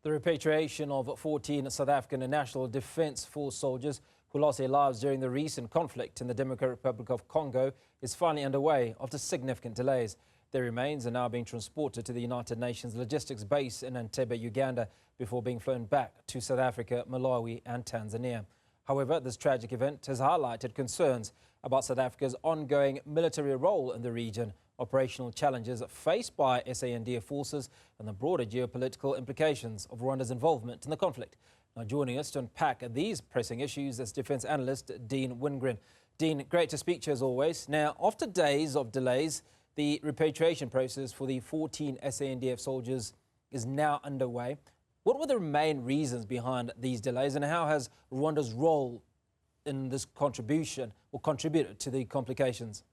The repatriation of 14 South African National Defence Force soldiers who lost their lives during the recent conflict in the Democratic Republic of Congo is finally underway after significant delays. Their remains are now being transported to the United Nations logistics base in Entebbe, Uganda, before being flown back to South Africa, Malawi and Tanzania. However, this tragic event has highlighted concerns about South Africa's ongoing military role in the region, operational challenges faced by SANDF forces and the broader geopolitical implications of Rwanda's involvement in the conflict. Now joining us to unpack these pressing issues is defence analyst Dean Wingrin. Dean, great to speak to you as always. Now, after days of delays, the repatriation process for the 14 SANDF soldiers is now underway. What were the main reasons behind these delays, and how has Rwanda's role in this contribution or contributed to the complications?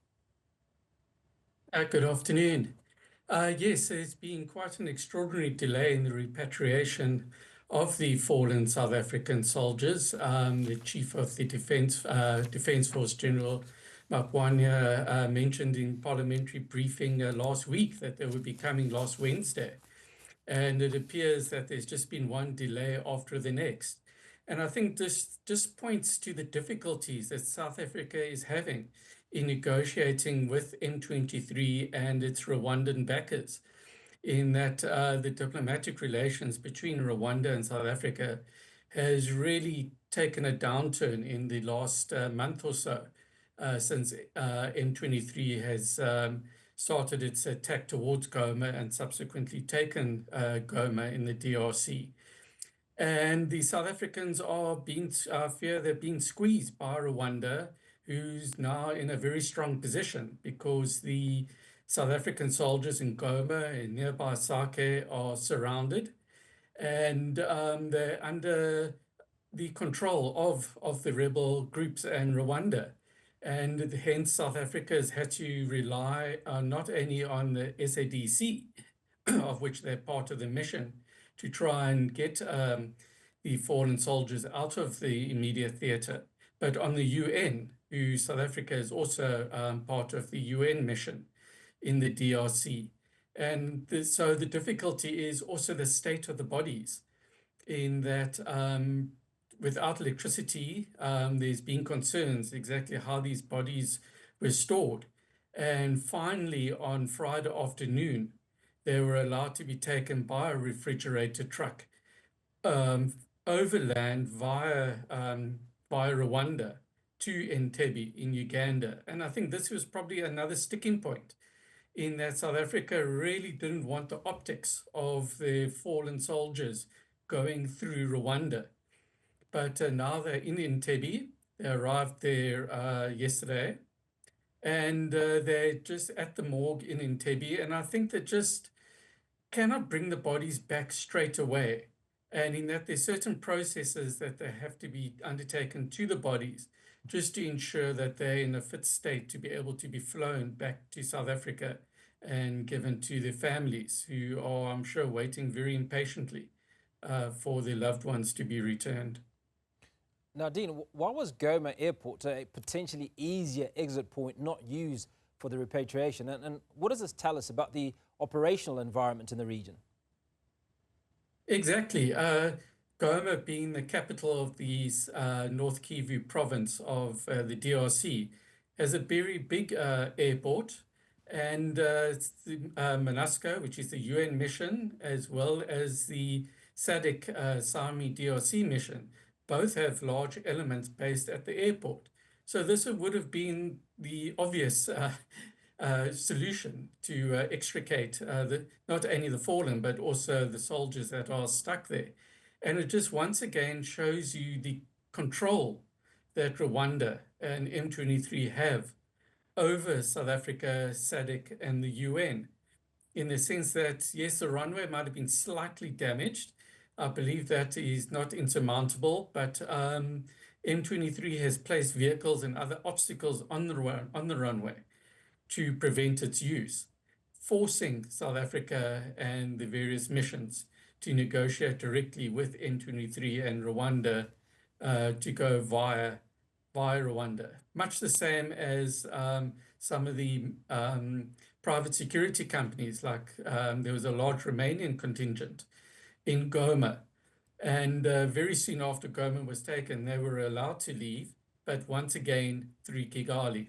Good afternoon. Yes, there's been quite an extraordinary delay in the repatriation of the fallen South African soldiers. The Chief of the Defence Force, General Makwanya, mentioned in parliamentary briefing last week that they would be coming last Wednesday. And it appears that there's just been one delay after the next. And I think this just points to the difficulties that South Africa is having in negotiating with M23 and its Rwandan backers, in that the diplomatic relations between Rwanda and South Africa has really taken a downturn in the last month or so, since M23 has started its attack towards Goma and subsequently taken Goma in the DRC. And the South Africans are fear they're being squeezed by Rwanda, who's now in a very strong position because the South African soldiers in Goma and nearby Sake are surrounded, and they're under the control of the rebel groups and Rwanda. And hence South Africa has had to rely not only on the SADC, of which they're part of the mission, to try and get the fallen soldiers out of the immediate theater, but on the UN, who South Africa is also part of the UN mission in the DRC. And so the difficulty is also the state of the bodies, in that without electricity, there's been concerns exactly how these bodies were stored. And finally, on Friday afternoon, they were allowed to be taken by a refrigerated truck overland via Rwanda to Entebbe in Uganda. And I think this was probably another sticking point, in that South Africa really didn't want the optics of the fallen soldiers going through Rwanda. But now they're in Entebbe. They arrived there yesterday, and they're just at the morgue in Entebbe. And I think they just cannot bring the bodies back straight away. And in that there's certain processes that they have to be undertaken to the bodies just to ensure that they're in a fit state to be able to be flown back to South Africa and given to their families, who are, I'm sure, waiting very impatiently for their loved ones to be returned. Now, Dean, why was Goma Airport, a potentially easier exit point, not used for the repatriation? And what does this tell us about the operational environment in the region? Exactly. Goma, being the capital of the North Kivu province of the DRC, has a very big airport, and MONUSCO, which is the UN mission, as well as the SADC SAMI DRC mission, both have large elements based at the airport. So this would have been the obvious solution to extricate not only the fallen, but also the soldiers that are stuck there. And it just once again shows you the control that Rwanda and M23 have over South Africa, SADC, and the UN, in the sense that, yes, the runway might have been slightly damaged. I believe that is not insurmountable, but M23 has placed vehicles and other obstacles on the runway to prevent its use, forcing South Africa and the various missions to negotiate directly with M23 and Rwanda to go via Rwanda. Much the same as some of the private security companies, like there was a large Romanian contingent in Goma. And very soon after Goma was taken, they were allowed to leave, but once again through Kigali.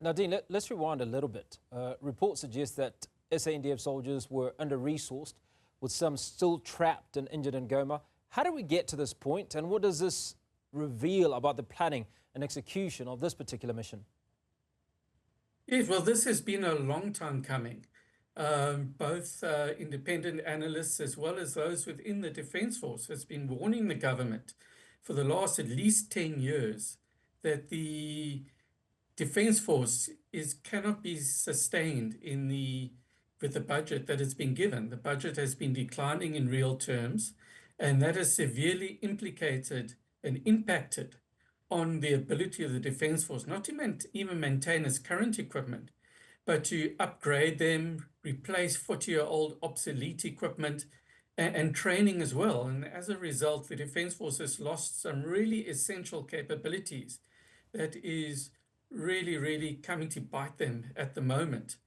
Now, Dean, let's rewind a little bit. Reports suggest that SANDF soldiers were under-resourced, with some still trapped and injured in Goma. How did we get to this point, and what does this reveal about the planning and execution of this particular mission? Yes, well, this has been a long time coming. Both independent analysts as well as those within the Defence Force has been warning the government for the last at least 10 years that the Defence Force cannot be sustained with the budget that has been given. The budget has been declining in real terms, and that has severely implicated and impacted on the ability of the Defence Force not to even maintain its current equipment, but to upgrade them, replace 40-year-old obsolete equipment, and training as well. And as a result, the Defence Force has lost some really essential capabilities that is really, really coming to bite them at the moment.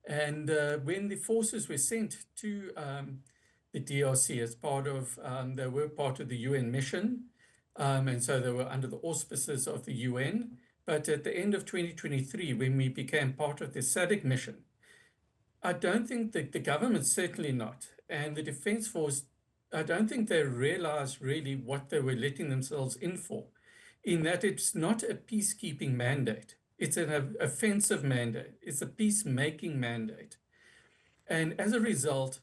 And when the forces were sent to the DRC as part of, they were part of the UN mission, and so they were under the auspices of the UN. But at the end of 2023, when we became part of the SADC mission, I don't think that the government, certainly not, and the Defence Force, I don't think they realized really what they were letting themselves in for, in that it's not a peacekeeping mandate. It's an offensive mandate. It's a peacemaking mandate. And as a result,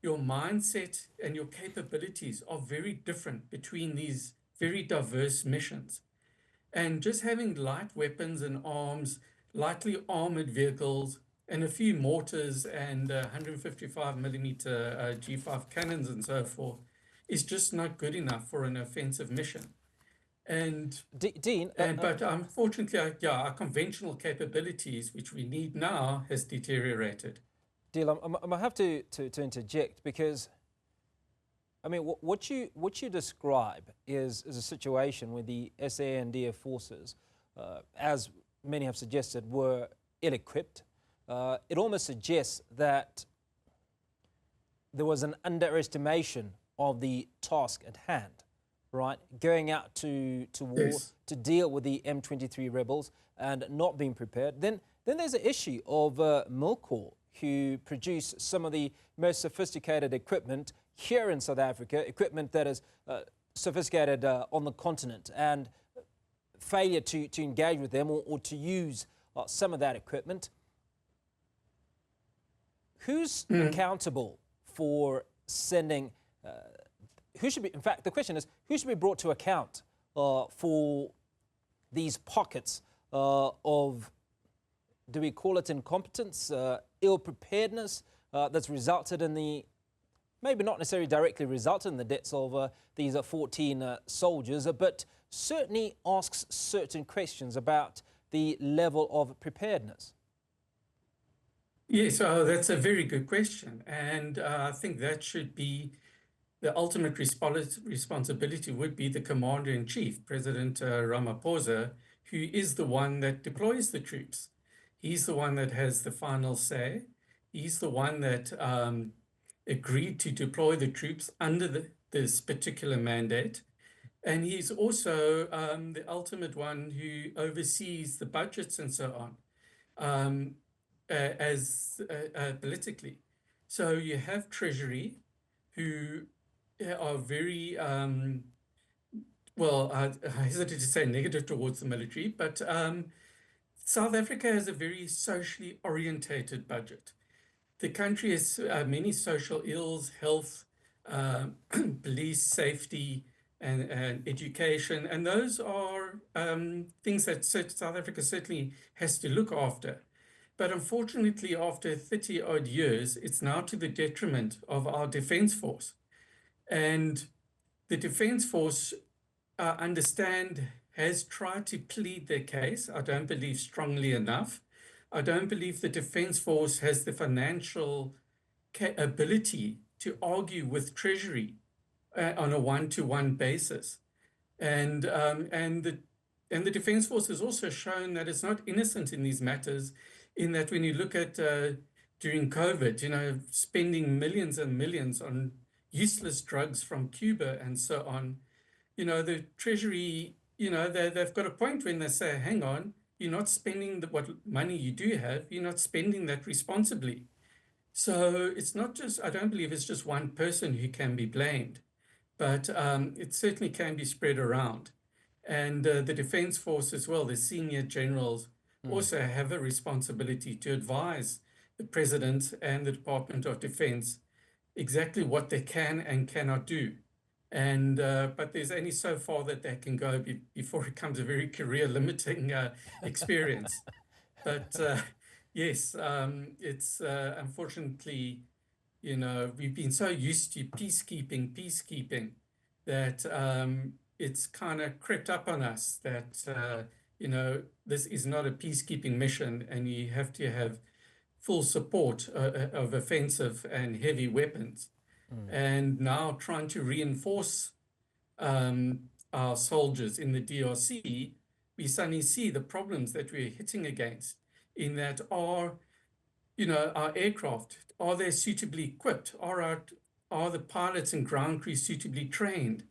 your mindset and your capabilities are very different between these very diverse missions. And just having light weapons and arms, lightly armored vehicles, and a few mortars and 155 millimeter G5 cannons and so forth is just not good enough for an offensive mission. And Dean, but unfortunately, our conventional capabilities, which we need now, has deteriorated. Dean, I might have to interject, because I mean, what you describe is a situation where the SANDF forces, as many have suggested, were ill-equipped. It almost suggests that there was an underestimation of the task at hand, right? Going out to war, Yes. to deal with the M23 rebels and not being prepared. Then there's the issue of Milcor, who produce some of the most sophisticated equipment here in South Africa, equipment that is sophisticated on the continent, and failure to engage with them or to use some of that equipment. Who's accountable for sending, who should be, in fact, the question is, who should be brought to account for these pockets of, do we call it incompetence, ill-preparedness that's resulted in the, maybe not necessarily directly resulted in the deaths of these 14 soldiers, but certainly asks certain questions about the level of preparedness? Yes, that's a very good question. And I think that should be the ultimate responsibility would be the Commander-in-Chief, President Ramaphosa, who is the one that deploys the troops. He's the one that has the final say. He's the one that agreed to deploy the troops under this particular mandate. And he's also the ultimate one who oversees the budgets and so on, as politically. So you have Treasury, who are very, well, I hesitate to say negative towards the military, but South Africa has a very socially orientated budget. The country has many social ills, health, police, safety, and education, and those are things that South Africa certainly has to look after. But unfortunately, after 30-odd years, it's now to the detriment of our Defence Force. And the Defence Force, understand, has tried to plead their case. I don't believe strongly enough. I don't believe the Defence Force has the financial ability to argue with Treasury on a one-to-one basis. And the Defence Force has also shown that it's not innocent in these matters, in that when you look at during COVID, spending millions and millions on useless drugs from Cuba and so on. The Treasury, they've got a point when they say, hang on, you're not spending what money you do have, you're not spending that responsibly. So it's not just, I don't believe it's just one person who can be blamed, but it certainly can be spread around. And the Defense Force as well, the senior generals also have a responsibility to advise the President and the Department of Defense exactly what they can and cannot do. And but there's only so far that they can go before it becomes a very career-limiting experience. But yes, it's unfortunately, we've been so used to peacekeeping, that it's kind of crept up on us that, this is not a peacekeeping mission, and you have to have full support of offensive and heavy weapons. And now trying to reinforce our soldiers in the DRC, we suddenly see the problems that we're hitting against, in that our aircraft, are they suitably equipped? Are the pilots and ground crew suitably trained?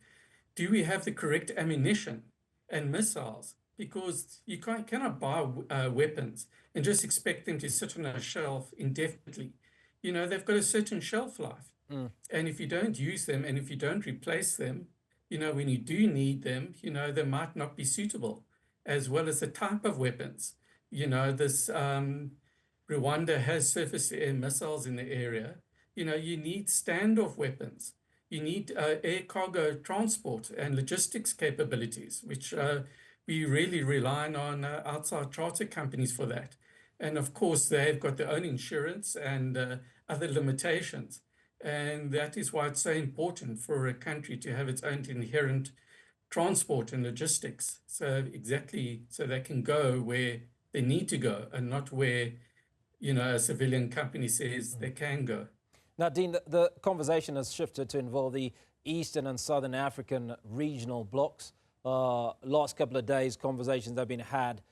Do we have the correct ammunition and missiles? Because you cannot buy weapons and just expect them to sit on a shelf indefinitely. They've got a certain shelf life. And if you don't use them, and if you don't replace them, when you do need them, they might not be suitable, as well as the type of weapons. This Rwanda has surface-to-air missiles in the area. You need standoff weapons. You need air cargo transport and logistics capabilities, which we really rely on outside charter companies for that. And of course, they've got their own insurance and other limitations. And that is why it's so important for a country to have its own inherent transport and logistics. So they can go where they need to go, and not where, a civilian company says they can go. Now, Dean, the conversation has shifted to involve the Eastern and Southern African regional blocs. Last couple of days, conversations have been had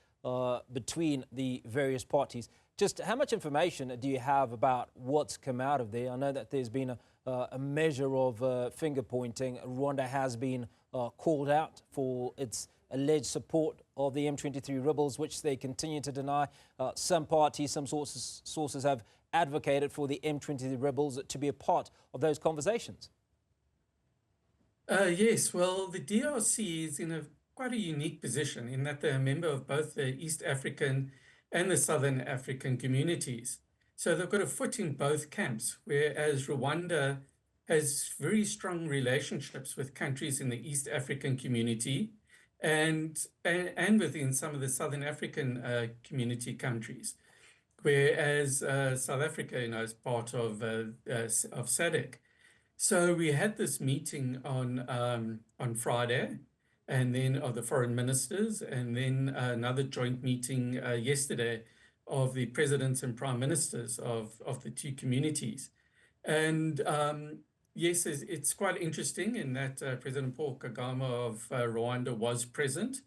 between the various parties. Just how much information do you have about what's come out of there? I know that there's been a measure of finger pointing. Rwanda has been called out for its alleged support of the M23 rebels, which they continue to deny. Some parties, some sources have advocated for the M23 rebels to be a part of those conversations. Yes, well, the DRC is in quite a unique position, in that they're a member of both the East African and the Southern African communities. So they've got a foot in both camps, whereas Rwanda has very strong relationships with countries in the East African community and within some of the Southern African community countries, whereas South Africa, is part of SADC. So we had this meeting on Friday, and then of the foreign ministers, and then another joint meeting yesterday of the presidents and prime ministers of the two communities. And yes, it's quite interesting in that President Paul Kagame of Rwanda was present.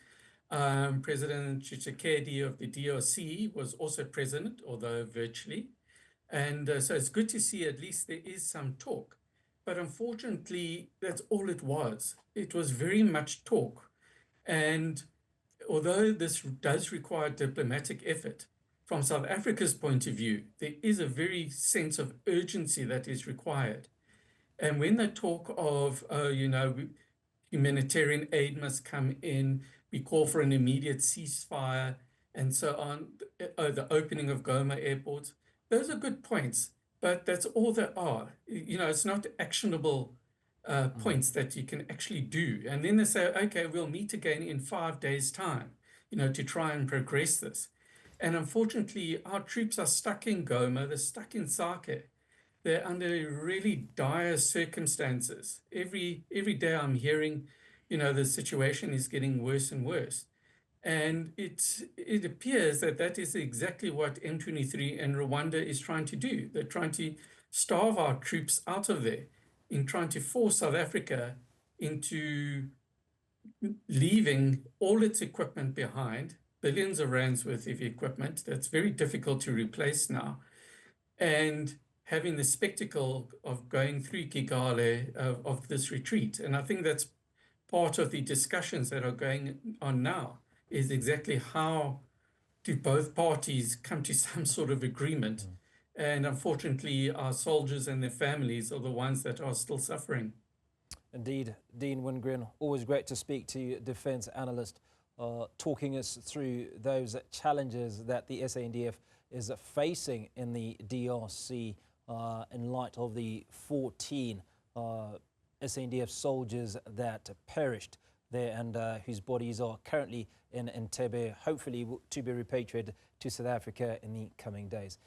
President Tshisekedi of the DRC was also present, although virtually. And so it's good to see at least there is some talk. But unfortunately, that's all it was. It was very much talk. And although this does require diplomatic effort, from South Africa's point of view, there is a very sense of urgency that is required. And when they talk of, humanitarian aid must come in, we call for an immediate ceasefire, and so on, the opening of Goma airports, those are good points. But that's all there are. It's not actionable points that you can actually do. And then they say, okay, we'll meet again in 5 days' time, to try and progress this. And unfortunately, our troops are stuck in Goma, they're stuck in Sake. They're under really dire circumstances. Every day I'm hearing, the situation is getting worse and worse. And it appears that is exactly what M23 and Rwanda is trying to do. They're trying to starve our troops out of there, in trying to force South Africa into leaving all its equipment behind, billions of rands worth of equipment that's very difficult to replace now. and having the spectacle of going through Kigali of this retreat. And I think that's part of the discussions that are going on now, is exactly how do both parties come to some sort of agreement. And unfortunately, our soldiers and their families are the ones that are still suffering. Indeed, Dean Wingrin, always great to speak to you, defence analyst, talking us through those challenges that the SANDF is facing in the DRC in light of the 14 SANDF soldiers that perished there and whose bodies are currently in Entebbe, hopefully to be repatriated to South Africa in the coming days.